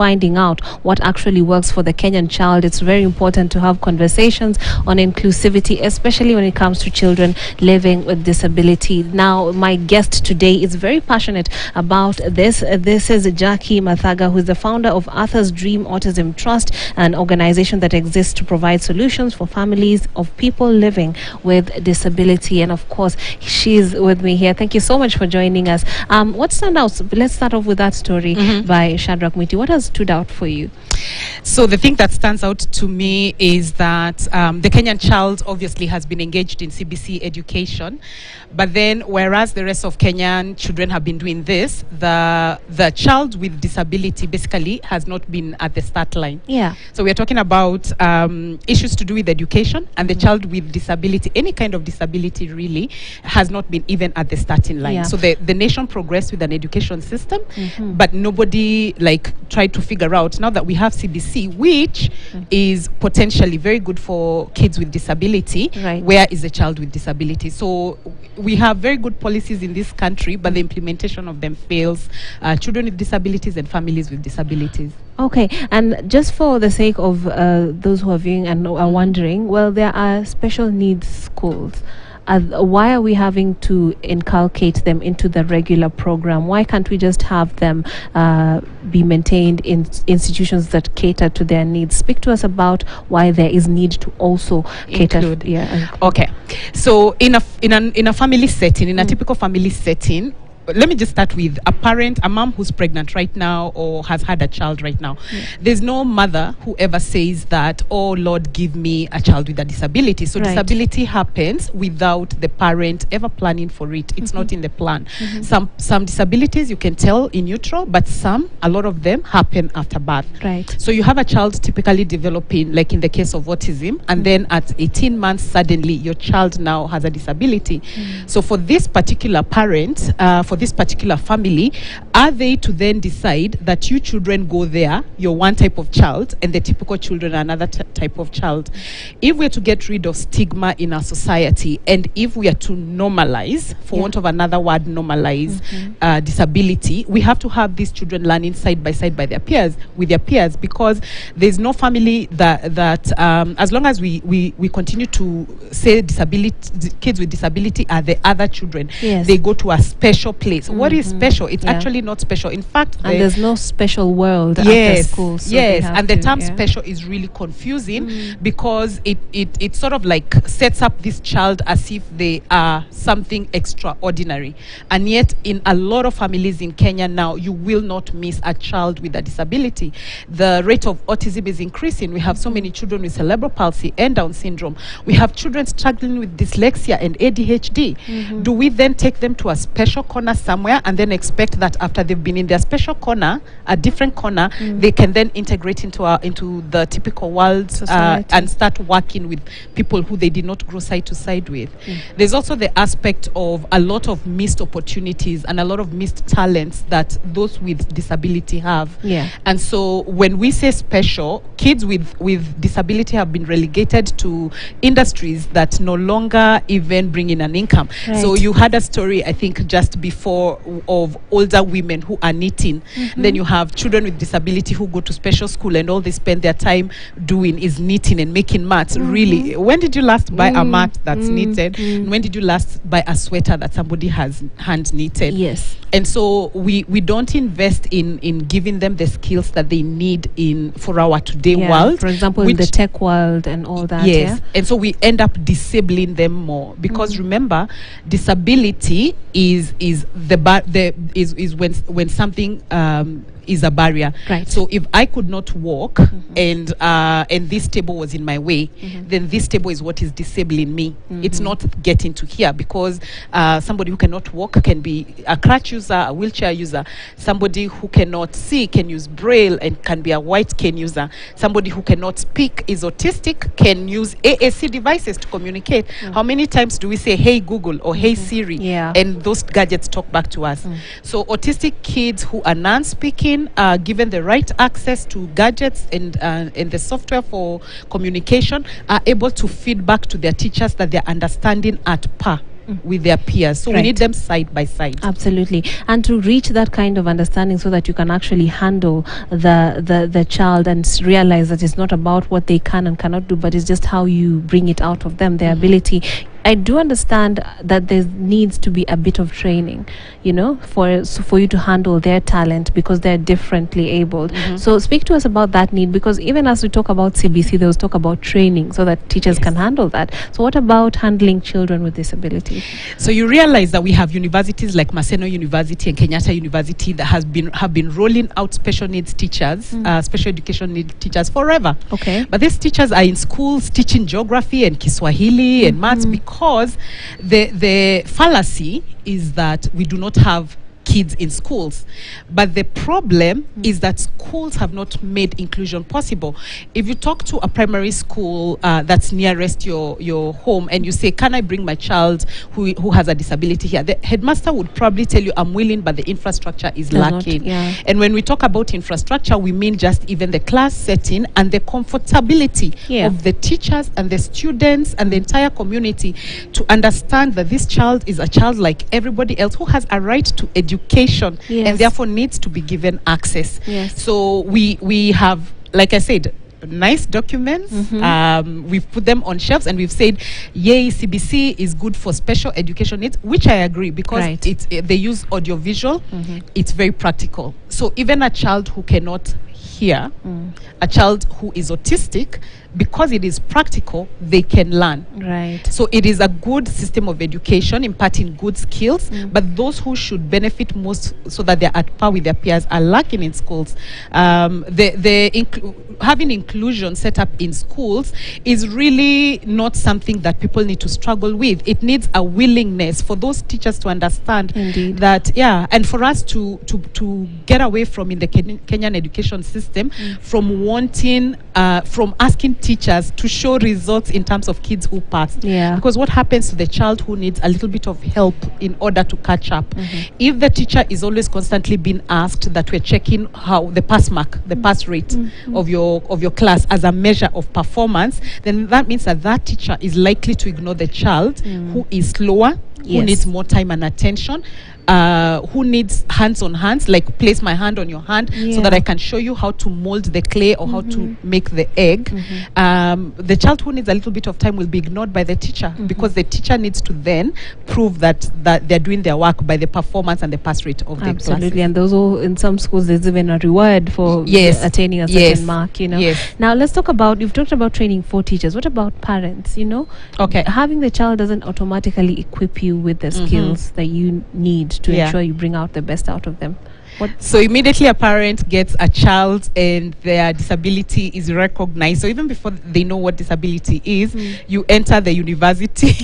finding out what actually works for the Kenyan child. It's very important to have conversations on inclusivity, especially when it comes to children living with disability. Now, my guest today is very passionate about this. This is Jackie Mathaga, who is the founder of Arthur's Dream Autism Trust, an organization that exists to provide solutions for families of people living with disability. And of course, she's with me here. Thank you so much for joining us. What stand out? Let's start off with that story by Shadrach Mwiti. What has stood out for you? So the thing that stands out to me is that the Kenyan child obviously has been engaged in CBC education, but then whereas the rest of Kenyan children have been doing this, the child with disability basically has not been at the start line. Yeah. So we're talking about issues to do with education, and the child with disability, any kind of disability really, has not been even at the starting line. Yeah. So the nation progressed with an education system, but nobody tried to figure out, now that we have CBC, which is potentially very good for kids with disability, right, where is the child with disability? So we have very good policies in this country, but the implementation of them fails children with disabilities and families with disabilities. Okay, and just for the sake of those who are viewing and are wondering, well, there are special needs schools. Why are we having to inculcate them into the regular program? Why can't we just have them be maintained in institutions that cater to their needs? Speak to us about why there is need to also cater. Okay, so in a family setting, in a typical family setting, let me just start with a mom who's pregnant right now or has had a child right now. There's no mother who ever says that, oh Lord, give me a child with a disability. So disability happens without the parent ever planning for it. It's not in the plan. Some disabilities you can tell in utero, but a lot of them happen after birth. Right. So you have a child typically developing, like in the case of autism, and then at 18 months, suddenly your child now has a disability. So for this particular parent, for this particular family, are they to then decide that you children go there, you're one type of child, and the typical children are another type of child? If we're to get rid of stigma in our society, and if we are to normalize, for want of another word, normalize disability, we have to have these children learning side by side with their peers, because there's no family that as long as we continue to say kids with disability are the other children, they go to a special place. What is special? It's actually not special. In fact, there's no special world after school. So and the term special is really confusing because it sort of like sets up this child as if they are something extraordinary. And yet, in a lot of families in Kenya now, you will not miss a child with a disability. The rate of autism is increasing. We have so many children with cerebral palsy and Down syndrome. We have children struggling with dyslexia and ADHD. Do we then take them to a special corner somewhere and then expect that after they've been in their special corner, a different corner, they can then integrate into the typical world and start working with people who they did not grow side to side with? There's also the aspect of a lot of missed opportunities and a lot of missed talents that those with disability have. And so when we say special, kids with disability have been relegated to industries that no longer even bring in an income. So you had a story, I think, just before, of older women who are knitting. Then you have children with disability who go to special school, and all they spend their time doing is knitting and making mats. Really, when did you last buy a mat that's knitted? When did you last buy a sweater that somebody has hand knitted? Yes. And so we don't invest in giving them the skills that they need for our today world. For example, in the tech world and all that. Yes. And so we end up disabling them more, because remember, disability is when something is a barrier. Right. So if I could not walk and this table was in my way, then this table is what is disabling me. It's not getting to here, because somebody who cannot walk can be a crutch user, a wheelchair user. Somebody who cannot see can use braille and can be a white cane user. Somebody who cannot speak is autistic, can use AAC devices to communicate. How many times do we say, hey Google or hey Siri, and those gadgets talk back to us? So autistic kids who are non-speaking are given the right access to gadgets and the software for communication, are able to feed back to their teachers that they're understanding at par. with their peers. So we need them side by side. Absolutely. And to reach that kind of understanding so that you can actually handle the child and realize that it's not about what they can and cannot do, but it's just how you bring it out of them, their ability. I do understand that there needs to be a bit of training, you know, for you to handle their talent because they're differently abled. So speak to us about that need, because even as we talk about CBC, there was talk about training so that teachers can handle that. So what about handling children with disabilities? So you realize that we have universities like Maseno University and Kenyatta University that have been rolling out special needs teachers, special education need teachers forever. Okay. But these teachers are in schools teaching geography and Kiswahili and maths, because the fallacy is that we do not have kids in schools. But the problem is that schools have not made inclusion possible. If you talk to a primary school that's nearest your home and you say, can I bring my child who has a disability here? The headmaster would probably tell you, I'm willing, but the infrastructure is lacking. And when we talk about infrastructure, we mean just even the class setting and the comfortability of the teachers and the students and the entire community to understand that this child is a child like everybody else who has a right to education and therefore needs to be given access. So we have, like I said, nice documents. We've put them on shelves and we've said, yay, CBC is good for special education needs, which I agree, because they use audiovisual. It's very practical. So even a child who cannot hear, a child who is autistic, because it is practical, they can learn. So it is a good system of education, imparting good skills, but those who should benefit most so that they're at par with their peers are lacking in schools. Having inclusion set up in schools is really not something that people need to struggle with. It needs a willingness for those teachers to understand that, and for us to get away from, in the Kenyan education system, from wanting, from asking teachers to show results in terms of kids who pass. Because what happens to the child who needs a little bit of help in order to catch up? If the teacher is always constantly being asked that we're checking how the pass mark, the pass rate of your class as a measure of performance, then that means that teacher is likely to ignore the child who is slower, who needs more time and attention, who needs hands on hands, like place my hand on your hand so that I can show you how to mold the clay or how to make the egg. The child who needs a little bit of time will be ignored by the teacher because the teacher needs to then prove that they're doing their work by the performance and the pass rate of the classes. And those who, in some schools, there's even a reward for attaining a certain mark, you know. Now let's talk about, you've talked about training for teachers. What about parents, you know? Having the child doesn't automatically equip you with the skills that you need to ensure you bring out the best out of them. So immediately a parent gets a child and their disability is recognized. So even before they know what disability is, you enter the university.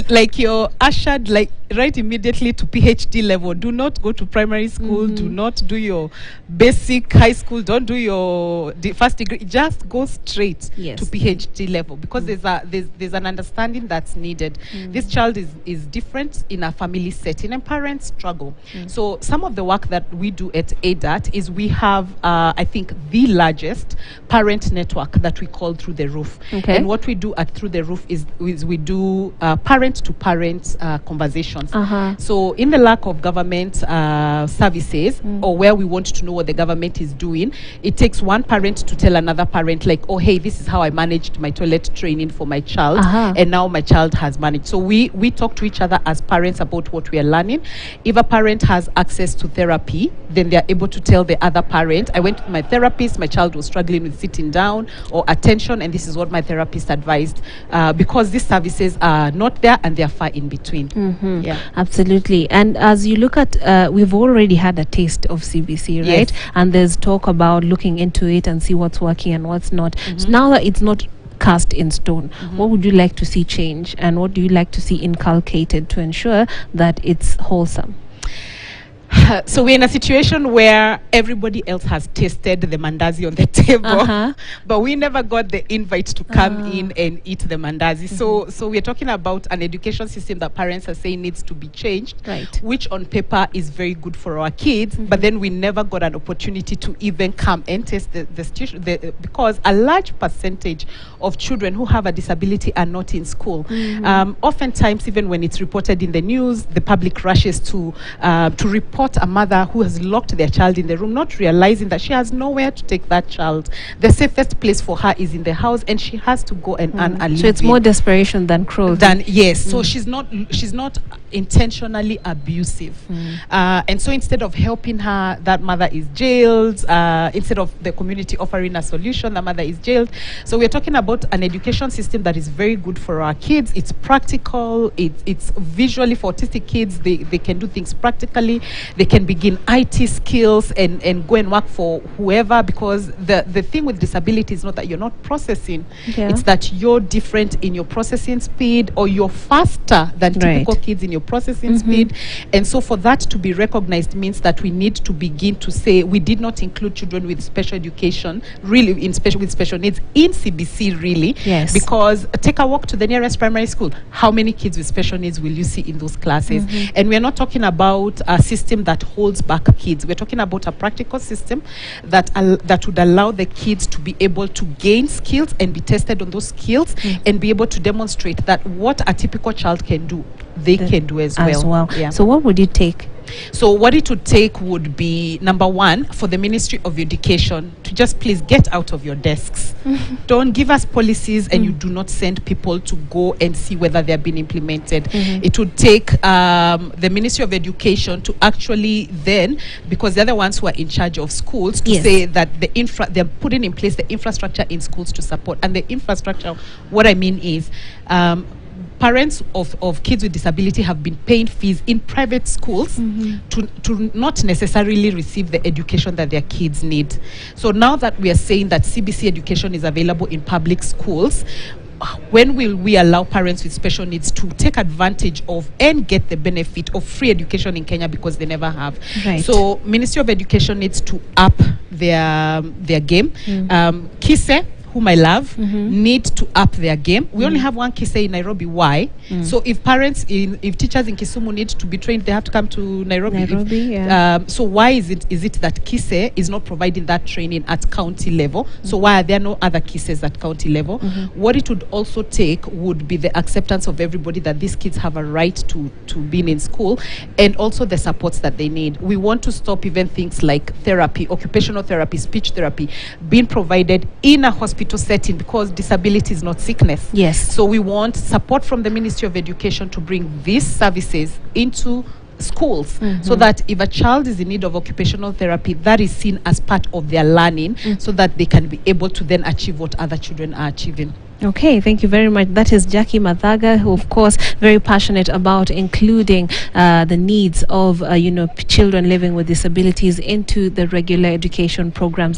Like you're ushered right immediately to PhD level. Do not go to primary school. Do not do your basic high school. Don't do your first degree. Just go straight to PhD level, because there's an understanding that's needed. This child is different in a family setting and parents struggle. So some of the work that we do at ADAT is we have, I think, the largest parent network that we call Through the Roof. And what we do at Through the Roof is we do parent-to-parent conversations. So in the lack of government services, or where we want to know what the government is doing, it takes one parent to tell another parent, like, oh, hey, this is how I managed my toilet training for my child, and now my child has managed. So we talk to each other as parents about what we are learning. If a parent has access to therapy, then they are able to tell the other parent, I went to my therapist, my child was struggling with sitting down or attention, and this is what my therapist advised, because these services are not there and they are far in between. Absolutely. And as you look at, we've already had a taste of CBC, right? And there's talk about looking into it and see what's working and what's not. So now that it's not cast in stone, what would you like to see change, and what do you like to see inculcated to ensure that it's wholesome? So we're in a situation where everybody else has tasted the mandazi on the table, but we never got the invite to come in and eat the mandazi. So we're talking about an education system that parents are saying needs to be changed, right, which on paper is very good for our kids, but then we never got an opportunity to even come and taste because a large percentage of children who have a disability are not in school. Oftentimes, even when it's reported in the news, the public rushes to report a mother who has locked their child in the room, not realizing that she has nowhere to take that child. The safest place for her is in the house, and she has to go and earn a living. So it's more desperation than cruelty. Yes. So she's not intentionally abusive, and so instead of helping her, that mother is jailed. Instead of the community offering a solution, the mother is jailed. So we're talking about an education system that is very good for our kids. It's practical. It's visually for autistic kids. They can do things practically. They can begin IT skills and go and work for whoever, because the thing with disability is not that you're not processing. It's that you're different in your processing speed, or you're faster than typical kids in your processing speed. And so for that to be recognized means that we need to begin to say we did not include children with special education, really with special needs in CBC, really. Yes. Because take a walk to the nearest primary school. How many kids with special needs will you see in those classes? And we're not talking about a system that holds back kids. We're talking about a practical system that would allow the kids to be able to gain skills and be tested on those skills and be able to demonstrate that what a typical child can do, they can do as well. Yeah. So what would it take? So what it would take would be, number one, for the Ministry of Education to just please get out of your desks. Don't give us policies and you do not send people to go and see whether they have been implemented. It would take the Ministry of Education to actually then, because they're the ones who are in charge of schools, to say that they're putting in place the infrastructure in schools to support. And the infrastructure, what I mean is, parents of kids with disability have been paying fees in private schools to not necessarily receive the education that their kids need. So now that we are saying that CBC education is available in public schools, when will we allow parents with special needs to take advantage of and get the benefit of free education in Kenya, because they never have? So Ministry of Education needs to up their game. KISE, whom I love, need to up their game. We only have one KISE in Nairobi. Why? So if teachers in Kisumu need to be trained, they have to come to Nairobi. So why is it that KISE is not providing that training at county level? So why are there no other KISEs at county level? What it would also take would be the acceptance of everybody that these kids have a right to being in school, and also the supports that they need. We want to stop even things like therapy, occupational therapy, speech therapy being provided in a hospital setting, because disability is not sickness. So we want support from the Ministry of Education to bring these services into schools, so that if a child is in need of occupational therapy, that is seen as part of their learning, so that they can be able to then achieve what other children are achieving. Okay, thank you very much. That is Jackie Mathaga, who of course very passionate about including the needs of children living with disabilities into the regular education programs that